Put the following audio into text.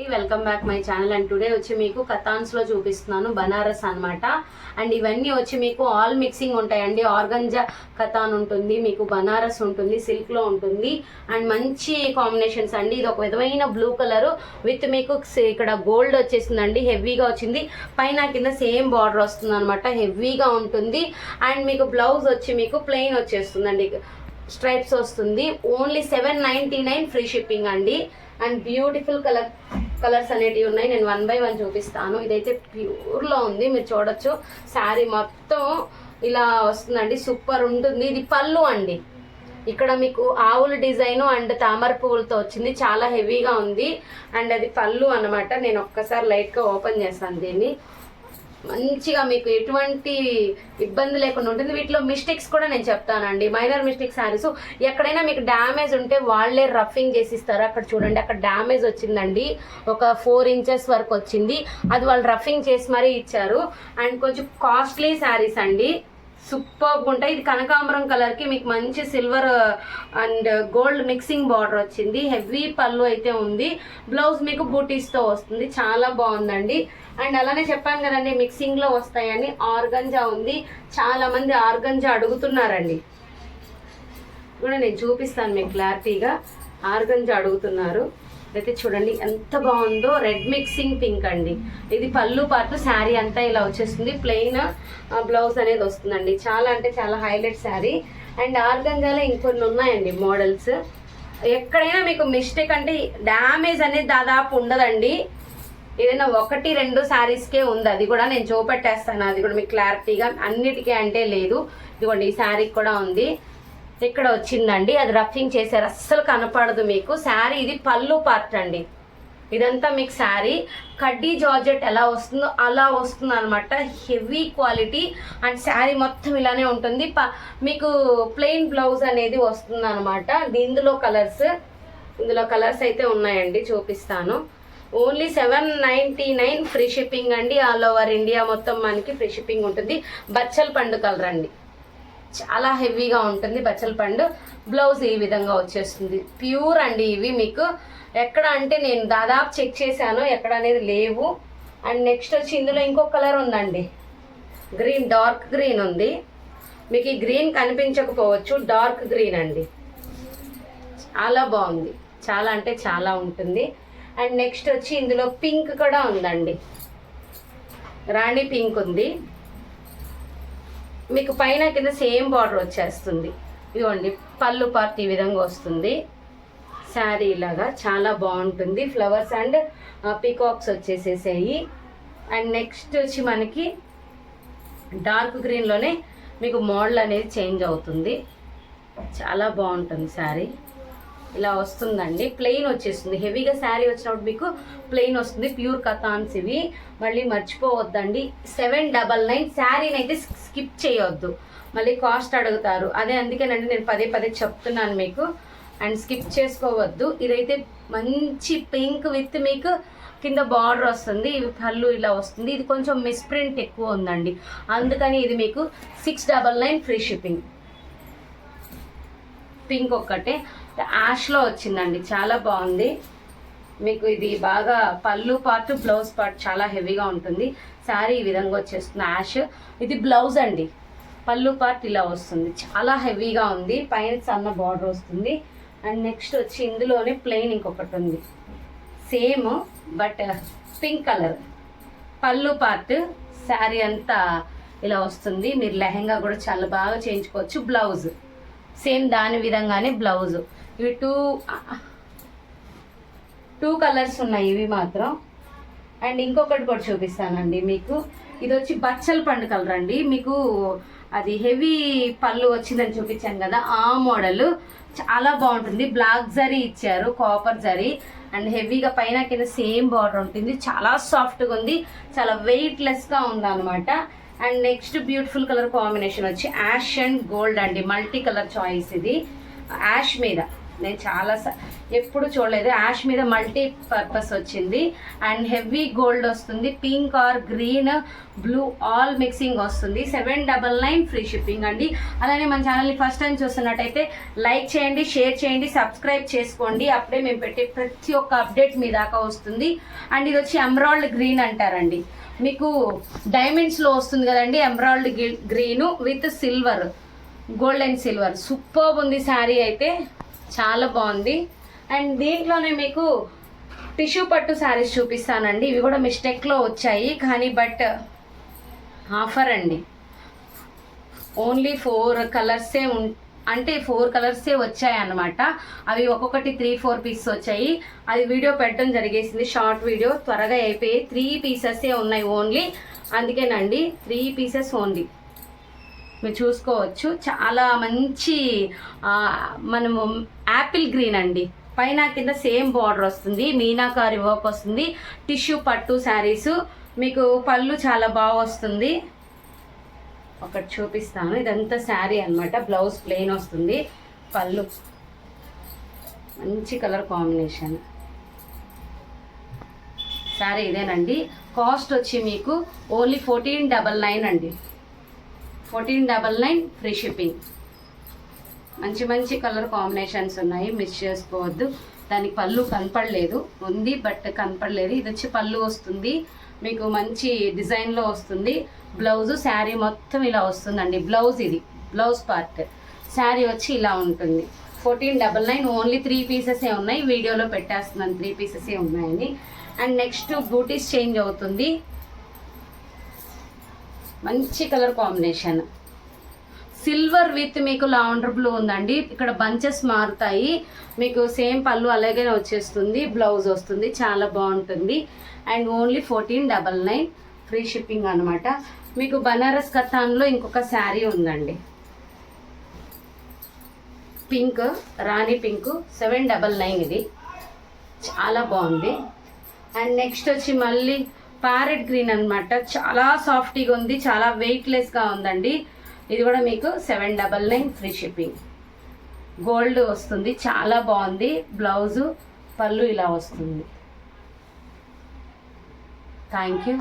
Welcome back my channel. And today వచ్చి మీకు కతాన్స్ లో చూపిస్తున్నాను, బనారస్ అన్నమాట. అండ్ ఇవన్నీ వచ్చి మీకు ఆల్ మిక్సింగ్ ఉంటాయండి. ఆర్గంజా కతాన్ ఉంటుంది, మీకు బనారస్ ఉంటుంది, సిల్క్ లో ఉంటుంది. అండ్ మంచి కాంబినేషన్స్ అండి. ఇది ఒక విధమైన బ్లూ కలర్ విత్ మీకు ఇక్కడ గోల్డ్ వచ్చేసిందండి, హెవీగా వచ్చింది. పైన కింద సేమ్ బార్డర్ వస్తుంది అనమాట, హెవీగా ఉంటుంది. అండ్ మీకు బ్లౌజ్ వచ్చి మీకు ప్లెయిన్ వచ్చేస్తుందండి, స్ట్రైప్స్ వస్తుంది. ఓన్లీ 799 ఫ్రీ షిప్పింగ్ అండి. అండ్ బ్యూటిఫుల్ కలర్స్ అనేటివి ఉన్నాయి. నేను 1 by 1 చూపిస్తాను. ఇదైతే ప్యూర్లో ఉంది, మీరు చూడొచ్చు. శారీ మొత్తం ఇలా వస్తుందండి, సూపర్ ఉంటుంది. ఇది పళ్ళు అండి, ఇక్కడ మీకు ఆవుల డిజైన్ అండ్ తామర పువ్వులతో వచ్చింది, చాలా హెవీగా ఉంది. అండ్ అది పళ్ళు అనమాట. నేను ఒక్కసారి లైట్గా ఓపెన్ చేస్తాను దీన్ని. మంచిగా మీకు ఎటువంటి ఇబ్బంది లేకుండా ఉంటుంది. వీటిలో మిస్టేక్స్ కూడా నేను చెప్తానండి, మైనర్ మిస్టేక్ శారీస్. ఎక్కడైనా మీకు డ్యామేజ్ ఉంటే వాళ్ళే రఫింగ్ చేసి ఇస్తారు. అక్కడ చూడండి, అక్కడ డ్యామేజ్ వచ్చిందండి, ఒక 4 inches వరకు వచ్చింది. అది వాళ్ళు రఫింగ్ చేసి మరీ ఇచ్చారు. అండ్ కొంచెం కాస్ట్లీ శారీస్ అండి, సూపర్గా ఉంటాయి. ఇది కనకాంబరం కలర్కి మీకు మంచి silver and gold mixing border వచ్చింది. హెవీ పళ్ళు అయితే ఉంది. బ్లౌజ్ మీకు బూటీస్తో వస్తుంది, చాలా బాగుందండి. అండ్ అలానే చెప్పాను కదండి, మిక్సింగ్లో వస్తాయని. ఆర్గంజా ఉంది, చాలా మంది ఆర్గంజా అడుగుతున్నారండి. కూడా నేను చూపిస్తాను మీకు క్లారిటీగా. ఆర్గంజా అడుగుతున్నారు. అయితే చూడండి ఎంత బాగుందో, రెడ్ మిక్సింగ్ పింక్ అండి. ఇది పళ్ళు పాటు శారీ అంతా ఇలా వచ్చేస్తుంది. ప్లెయిన్ బ్లౌజ్ అనేది వస్తుందండి. చాలా అంటే చాలా హైలైట్ శారీ. అండ్ ఆర్గంజాలో ఇంకొన్ని ఉన్నాయండి మోడల్స్. ఎక్కడైనా మీకు మిస్టేక్ అంటే డ్యామేజ్ అనేది దాదాపు ఉండదండి. ఏదైనా 1-2 శారీస్కే ఉంది, అది కూడా నేను చూపెట్టేస్తాను. అది కూడా మీకు క్లారిటీగా, అన్నిటికీ అంటే లేదు. ఇదిగోండి ఈ శారీకి కూడా ఉంది, ఇక్కడ వచ్చిందండి. అది రఫింగ్ చేశారు, అస్సలు కనపడదు మీకు. శారీ ఇది పళ్ళు పార్ట్ అండి. ఇదంతా మీకు శారీ కడ్డీ జార్జెట్ ఎలా వస్తుందో అలా వస్తుంది అనమాట, హెవీ క్వాలిటీ. అండ్ శారీ మొత్తం ఇలానే ఉంటుంది. మీకు ప్లెయిన్ బ్లౌజ్ అనేది వస్తుంది అనమాట. ఇందులో కలర్స్ అయితే ఉన్నాయండి, చూపిస్తాను. ఓన్లీ 799 ఫ్రీ షిప్పింగ్ అండి. ఆల్ ఓవర్ ఇండియా మొత్తం మనకి ఫ్రీ షిప్పింగ్ ఉంటుంది. బచ్చల పండు కలర్ అండి, చాలా హెవీగా ఉంటుంది బచ్చల పండు. బ్లౌజ్ ఈ విధంగా వచ్చేస్తుంది. ప్యూర్ అండి ఇవి. మీకు ఎక్కడ అంటే నేను దాదాపు చెక్ చేశాను, ఎక్కడ అనేది లేవు. అండ్ నెక్స్ట్ వచ్చి ఇందులో ఇంకొక కలర్ ఉందండి, గ్రీన్, డార్క్ గ్రీన్ ఉంది. మీకు ఈ గ్రీన్ కనిపించకపోవచ్చు, డార్క్ గ్రీన్ అండి, చాలా బాగుంది. చాలా అంటే చాలా ఉంటుంది. అండ్ నెక్స్ట్ వచ్చి ఇందులో పింక్ కూడా ఉందండి, రాణి పింక్ ఉంది. మీకు పైన కింద సేమ్ బార్డర్ వచ్చేస్తుంది. ఇదిగోండి పళ్ళు పార్ట్ ఈ విధంగా వస్తుంది. శారీ ఇలాగా చాలా బాగుంటుంది. ఫ్లవర్స్ అండ్ పీకాక్స్ వచ్చేసేసాయి. అండ్ నెక్స్ట్ వచ్చి మనకి డార్క్ గ్రీన్లోనే మీకు మోడల్ అనేది చేంజ్ అవుతుంది. చాలా బాగుంటుంది శారీ, ఇలా వస్తుందండి. ప్లెయిన్ వచ్చేస్తుంది, హెవీగా శారీ వచ్చినప్పుడు మీకు ప్లెయిన్ వస్తుంది. ప్యూర్ కతాన్స్ ఇవి, మళ్ళీ మర్చిపోవద్దండి. 799 శారీని అయితే స్కిప్ చేయొద్దు, మళ్ళీ కాస్ట్ అడుగుతారు. అదే అందుకేనండి నేను పదే చెప్తున్నాను మీకు. అండ్ స్కిప్ చేసుకోవద్దు. ఇదైతే మంచి పింక్ విత్ మీకు కింద బార్డర్ వస్తుంది. ఇవి పళ్ళు ఇలా వస్తుంది. ఇది కొంచెం మిస్ప్రింట్ ఎక్కువ ఉందండి, అందుకని ఇది మీకు 699 ఫ్రీ షిప్పింగ్. పింక్ ఒక్కటే యాష్లో వచ్చిందండి, చాలా బాగుంది. మీకు ఇది బాగా పళ్ళు పార్ట్ బ్లౌజ్ పార్ట్ చాలా హెవీగా ఉంటుంది. శారీ ఈ విధంగా వచ్చేస్తుంది యాష్. ఇది బ్లౌజ్ అండి, పళ్ళు పార్ట్ ఇలా వస్తుంది, చాలా హెవీగా ఉంది. పైన సన్న బార్డర్ వస్తుంది. అండ్ నెక్స్ట్ వచ్చి ఇందులోనే ప్లెయిన్ ఇంకొకటి ఉంది, సేమ్ బట్ పింక్ కలర్. పళ్ళు పార్ట్ శారీ అంతా ఇలా వస్తుంది. మీరు లెహెంగా కూడా చాలా బాగా చేయించుకోవచ్చు. బ్లౌజ్ సేమ్ దాని విధంగానే బ్లౌజ్. ఇవి టూ కలర్స్ ఉన్నాయి ఇవి మాత్రం. అండ్ ఇంకొకటి కూడా చూపిస్తానండి మీకు. ఇది వచ్చి బచ్చల పండు కలర్ అండి. మీకు అది హెవీ పళ్ళు వచ్చిందని చూపించాను కదా, ఆ మోడల్ చాలా బాగుంటుంది. బ్లాక్ జరీ ఇచ్చారు, కాపర్ జరీ. అండ్ హెవీగా పైన కింద సేమ్ బార్డర్ ఉంటుంది. చాలా సాఫ్ట్గా ఉంది, చాలా వెయిట్లెస్గా ఉంది అనమాట. And next beautiful colour combination వచ్చి యాష్ అండ్ గోల్డ్ అండి, మల్టీ కలర్ చాయిస్. ఇది యాష్ మీద నేను చాలా ఎప్పుడు చూడలేదు. యాష్ మీద మల్టీ పర్పస్ వచ్చింది అండ్ హెవీ గోల్డ్ వస్తుంది, pink are green blue all mixing వస్తుంది. 799 ఫ్రీ షిప్పింగ్ అండి. అలానే మన ఛానల్ని ఫస్ట్ టైం చూస్తున్నట్టయితే లైక్ చేయండి, షేర్ చేయండి, సబ్స్క్రైబ్ చేసుకోండి. అప్పుడే మేము పెట్టే ప్రతి ఒక్క అప్డేట్ మీ దాకా వస్తుంది. అండ్ ఇది వచ్చి ఎమరాల్డ్ గ్రీన్ అంటారండి. మీకు డైమండ్స్లో వస్తుంది కదండి emerald green with silver, gold and silver. Super ఉంది శారీ అయితే, చాలా బాగుంది. అండ్ దీంట్లోనే మీకు టిష్యూ పట్టు శారీస్ చూపిస్తానండి. ఇవి కూడా మిస్టేక్లో వచ్చాయి కానీ బట్ ఆఫర్ అండి. ఓన్లీ 4 కలర్సే అంటే 4 కలర్సే వచ్చాయి అన్నమాట. అవి ఒక్కొక్కటి 3-4 పీసెస్ వచ్చాయి. అది వీడియో పెట్టడం జరిగేసింది, షార్ట్ వీడియో త్వరగా అయిపోయి 3 పీసెసే ఉన్నాయి ఓన్లీ. అందుకేనండి 3 పీసెస్ ఓన్లీ. మీరు చూసుకోవచ్చు చాలా మంచి మనము యాపిల్ గ్రీన్ అండి. పైన కింద సేమ్ బార్డర్ వస్తుంది, మీనాకారి వర్క్ వస్తుంది, టిష్యూ పట్టు శారీస్. మీకు పళ్ళు చాలా బాగా వస్తుంది. ఒకటి చూపిస్తాను. ఇదంతా శారీ అన్నమాట. బ్లౌజ్ ప్లెయిన్ వస్తుంది, పళ్ళు మంచి కలర్ కాంబినేషన్. శారీ ఇదేనండి. కాస్ట్ వచ్చి మీకు ఓన్లీ 1499 అండి. 1499 ఫ్రీ షిప్పింగ్. మంచి మంచి కలర్ కాంబినేషన్స్ ఉన్నాయి, మిస్ చేసుకోవద్దు. దానికి పళ్ళు కనపడలేదు, ఉంది బట్ కనపడలేదు. ఇది వచ్చి పళ్ళు వస్తుంది, మీకు మంచి డిజైన్లో వస్తుంది. బ్లౌజు శారీ మొత్తం ఇలా వస్తుందండి. బ్లౌజ్ ఇది బ్లౌజ్ పార్ట్. శారీ వచ్చి ఇలా ఉంటుంది. 1499 ఓన్లీ 3 పీసెసే ఉన్నాయి. వీడియోలో పెట్టేస్తున్నాను 3 పీసెసే ఉన్నాయని. అండ్ నెక్స్ట్ బూటీస్ చేంజ్ అవుతుంది. మంచి కలర్ కాంబినేషన్, సిల్వర్ విత్ మీకు లావెండర్ బ్లూ ఉందండి. ఇక్కడ బంచెస్ మారుతాయి, మీకు సేమ్ పళ్ళు అలాగే వచ్చేస్తుంది, బ్లౌజ్ వస్తుంది, చాలా బాగుంటుంది. అండ్ ఓన్లీ 1499 ఫ్రీ షిప్పింగ్ అనమాట. మీకు బనారస్ కథాన్లో ఇంకొక శారీ ఉందండి, పింక్, రాణి పింక్, 799 ఇది చాలా బాగుంది. అండ్ నెక్స్ట్ వచ్చి మళ్ళీ ప్యారెట్ గ్రీన్ అనమాట. చాలా సాఫ్టీగా ఉంది, చాలా వెయిట్లెస్గా ఉందండి. ఇది కూడా మీకు 799 ఫ్రీ షిప్పింగ్. గోల్డ్ వస్తుంది, చాలా బాగుంది. బ్లౌజు పళ్ళు ఇలా వస్తుంది. Thank you.